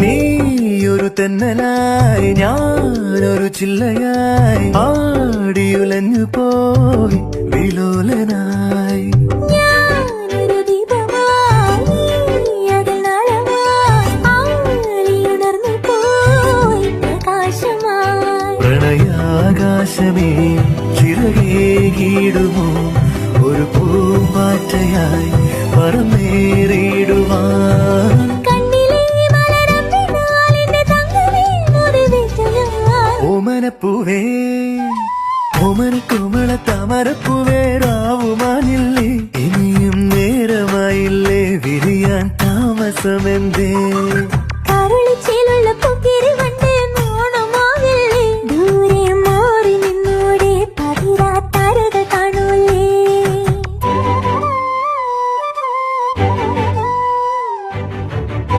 നീയൊരു തെന്നലായി ഞാനൊരു ചില്ലയായി ആടിയുലഞ്ഞു പോയി വിലോലനായി പ്രണയാകാശമേ ചിറകേകിടുമോ ഒരു പൂമ്പാറ്റയായി പറന്നേറിയിടുവാൻ ഓമനപ്പൂവേ ഓമനക്കുമള താമരപ്പൂവേ രാവുമാനില്ലേ ഇനിയും നേരമായില്ലേ വിരിയാൻ താമസമെന്തേ കരുളിച്ചേലുള്ള പൊക്കിരി